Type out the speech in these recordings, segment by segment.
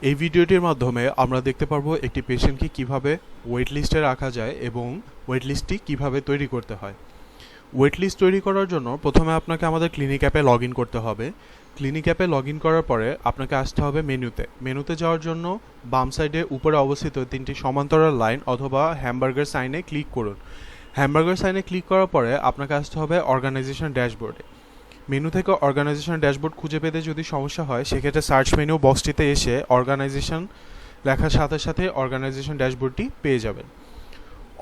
এই ভিডিওটির মাধ্যমে আমরা দেখতে পারবো একটি পেশেন্টকে কিভাবে ওয়েট লিস্টে রাখা যায় এবং ওয়েট লিস্টটি কীভাবে তৈরি করতে হয়। ওয়েট লিস্ট তৈরি করার জন্য প্রথমে আপনাকে আমাদের ক্লিনিক অ্যাপে লগ ইন করতে হবে। ক্লিনিক অ্যাপে লগ ইন করার পরে আপনাকে আসতে হবে মেনুতে যাওয়ার জন্য বাম সাইডে উপরে অবস্থিত তিনটি সমান্তরাল লাইন অথবা হ্যামবার্গার সাইনে ক্লিক করুন। হ্যামবার্গার সাইনে ক্লিক করার পরে আপনাকে আসতে হবে অর্গানাইজেশন ড্যাশবোর্ডে। মেনু থেকে অর্গানাইজেশন ড্যাশবোর্ড খুঁজে পেতে যদি সমস্যা হয় সেক্ষেত্রে সার্চ মেনু বক্সটিতে এসে অর্গানাইজেশন লেখার সাথে সাথে অর্গানাইজেশন ড্যাশবোর্ডটি পেয়ে যাবেন।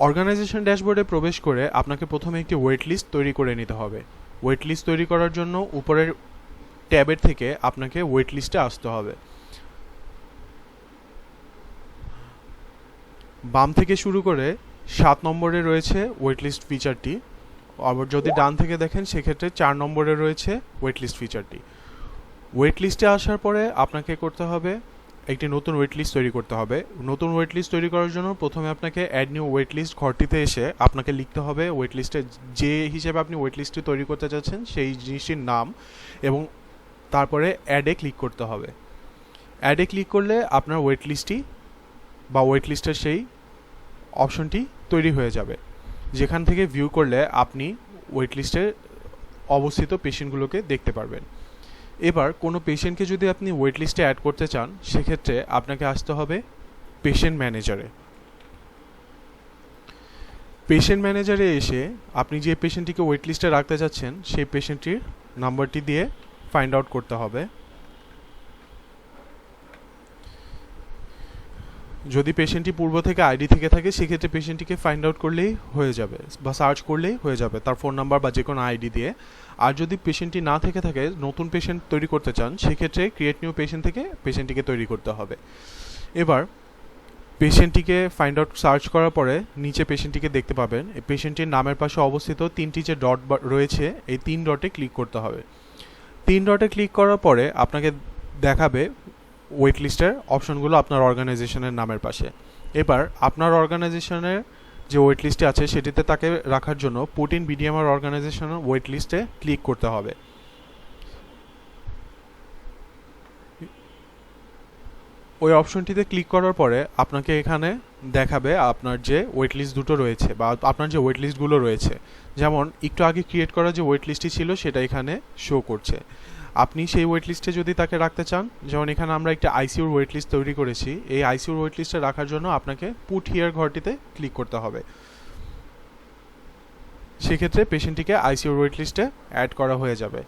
অর্গানাইজেশন ড্যাশবোর্ডে প্রবেশ করে আপনাকে প্রথমে একটি ওয়েট লিস্ট তৈরি করে নিতে হবে। ওয়েট লিস্ট তৈরি করার জন্য উপরের ট্যাবের থেকে আপনাকে ওয়েট লিস্টে আসতে হবে। বাম থেকে শুরু করে 7 নম্বরে রয়েছে ওয়েট লিস্ট ফিচারটি, আবার যদি ডান থেকে দেখেন সেক্ষেত্রে 4 নম্বরে রয়েছে ওয়েট লিস্ট ফিচারটি। ওয়েট লিস্টে আসার পরে আপনাকে করতে হবে একটি নতুন ওয়েট লিস্ট তৈরি করতে হবে। নতুন ওয়েট লিস্ট তৈরি করার জন্য প্রথমে আপনাকে অ্যাড নিউ ওয়েট লিস্ট ঘরটিতে এসে আপনাকে লিখতে হবে ওয়েট লিস্টে যে হিসেবে আপনি ওয়েট লিস্টটি তৈরি করতে চাচ্ছেন সেই জিনিসটির নাম এবং তারপরে অ্যাডে ক্লিক করতে হবে। অ্যাডে ক্লিক করলে আপনার ওয়েট লিস্টটি বা ওয়েট লিস্টের সেই অপশনটি তৈরি হয়ে যাবে, যেখান থেকে ভিউ করলে আপনি ওয়েট লিস্টে অবস্থিত পেশেন্টগুলোকে দেখতে পারবেন। এবার কোনো পেশেন্টকে যদি আপনি ওয়েট লিস্টে অ্যাড করতে চান সেক্ষেত্রে আপনাকে আসতে হবে পেশেন্ট ম্যানেজারে। পেশেন্ট ম্যানেজারে এসে আপনি যে পেশেন্টটিকে ওয়েট লিস্টে রাখতে চাচ্ছেন সেই পেশেন্টটির নাম্বারটি দিয়ে ফাইন্ড আউট করতে হবে। যদি পেশেন্টটি পূর্ব থেকে আইডি থেকে থাকে সেক্ষেত্রে পেশেন্টটিকে ফাইন্ড আউট করলেই হয়ে যাবে বা সার্চ করলেই হয়ে যাবে তার ফোন নাম্বার বা যে কোনো আইডি দিয়ে। আর যদি পেশেন্টটি না থেকে থাকে, নতুন পেশেন্ট তৈরি করতে চান সেক্ষেত্রে ক্রিয়েট নিউ পেশেন্ট থেকে পেশেন্টটিকে তৈরি করতে হবে। এবার পেশেন্টটিকে ফাইন্ড আউট সার্চ করার পরে নিচে পেশেন্টটিকে দেখতে পাবেন। এই পেশেন্টটির নামের পাশে অবস্থিত তিনটি যে ডট রয়েছে এই 3 ডটে ক্লিক করতে হবে। 3 ডটে ক্লিক করার পরে আপনাকে দেখাবে ওয়েট লিস্টের অপশনগুলো আপনার অর্গানাইজেশনের নামের পাশে। এবার আপনার অর্গানাইজেশনের যে ওয়েট লিস্টে আছে সেটিতে তাকে রাখার জন্য পুট ইন বিডিএমআর অর্গানাইজেশনের ওয়েট লিস্টে ক্লিক করতে হবে। ওই অপশনটিতে ক্লিক করার পরে আপনাকে এখানে দেখাবে আপনার যে ওয়েট লিস্ট দুটো রয়েছে বা আপনার যে ওয়েট লিস্টগুলো রয়েছে, যেমন একটু আগে ক্রিয়েট করা যে ওয়েট লিস্টটি ছিল সেটা এখানে শো করছে। আপনি সেই ওয়েট লিস্টে যদি তাকে রাখতে চান, যেমন এখানে আমরা একটা আইসিইউর ওয়েট লিস্ট তৈরি করেছি, এই আইসিইউর ওয়েট লিস্টে রাখার জন্য আপনাকে পুট হিয়ার ঘরটিতে ক্লিক করতে হবে। সেক্ষেত্রে পেশেন্টটিকে আইসিইউর ওয়েট লিস্টে অ্যাড করা হয়ে যাবে।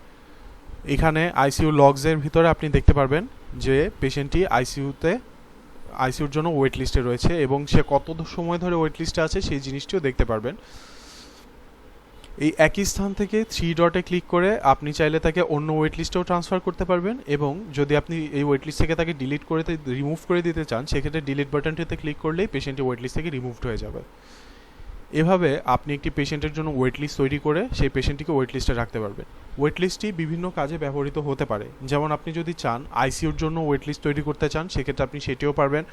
এখানে আইসিইউ লগসের ভিতরে আপনি দেখতে পারবেন যে পেশেন্টটি আইসিইউর জন্য ওয়েট লিস্টে রয়েছে এবং সে কত সময় ধরে ওয়েট লিস্টে আছে সেই জিনিসটিও দেখতে পারবেন। এই একই স্থান থেকে 3 ডটে ক্লিক করে আপনি চাইলে তাকে অন্য ওয়েট লিস্টেও ট্রান্সফার করতে পারবেন এবং যদি আপনি এই ওয়েট লিস্ট থেকে তাকে রিমুভ করে দিতে চান সেক্ষেত্রে ডিলিট বাটনটিতে ক্লিক করলেই পেশেন্টটি ওয়েট লিস্ট থেকে রিমুভড হয়ে যাবে। এভাবে আপনি একটি পেশেন্টের জন্য ওয়েট লিস্ট তৈরি করে সেই পেশেন্টটিকে ওয়েট লিস্টে রাখতে পারবেন। ওয়েট লিস্টটি বিভিন্ন কাজে ব্যবহৃত হতে পারে, যেমন আপনি যদি চান আইসিইউর জন্য ওয়েট লিস্ট তৈরি করতে চান সেক্ষেত্রে আপনি সেটিও পারবেন।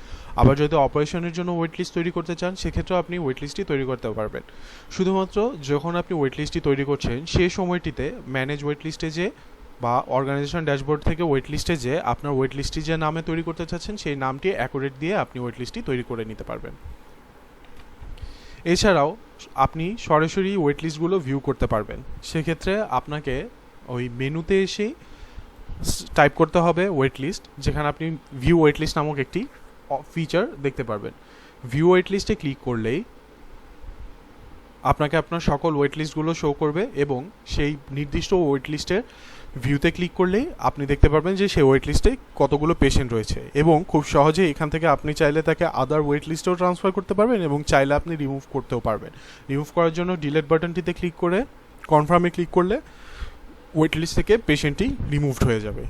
আবার যদি অপারেশনের জন্য ওয়েট লিস্ট তৈরি করতে চান সেক্ষেত্রেও আপনি ওয়েট লিস্টটি তৈরি করতে পারবেন। শুধুমাত্র যখন আপনি ওয়েট লিস্টটি তৈরি করছেন সেই সময়টিতে ম্যানেজ ওয়েট লিস্টে যে বা অর্গানাইজেশন ড্যাশবোর্ড থেকে ওয়েট লিস্টে যে আপনার ওয়েট লিস্টটি যে নামে তৈরি করতে চাচ্ছেন সেই নামটি অ্যাকুরেট দিয়ে আপনি ওয়েট লিস্টটি তৈরি করে নিতে পারবেন। এছাড়াও আপনি সরাসরি ওয়েট লিস্টগুলো ভিউ করতে পারবেন। সেক্ষেত্রে আপনাকে ওই মেনুতে এসেই টাইপ করতে হবে ওয়েট লিস্ট, যেখানে আপনি ভিউ ওয়েট লিস্ট নামক একটি ফিচার দেখতে পারবেন। ভিউ ওয়েট লিস্টে ক্লিক করলেই আপনাকে আপনার সকল ওয়েট লিস্টগুলো শো করবে এবং সেই নির্দিষ্ট ওয়েট লিস্টের ভিউতে ক্লিক করলেই আপনি দেখতে পারবেন যে সেই ওয়েট লিস্টে কতগুলো পেশেন্ট রয়েছে এবং খুব সহজে এখান থেকে আপনি চাইলে তাকে আদার ওয়েট লিস্টেও ট্রান্সফার করতে পারবেন এবং চাইলে আপনি রিমুভ করতেও পারবেন। রিমুভ করার জন্য ডিলিট বাটনটিতে ক্লিক করে কনফার্মে ক্লিক করলে ওয়েট লিস্ট থেকে পেশেন্টটি রিমুভড হয়ে যাবে।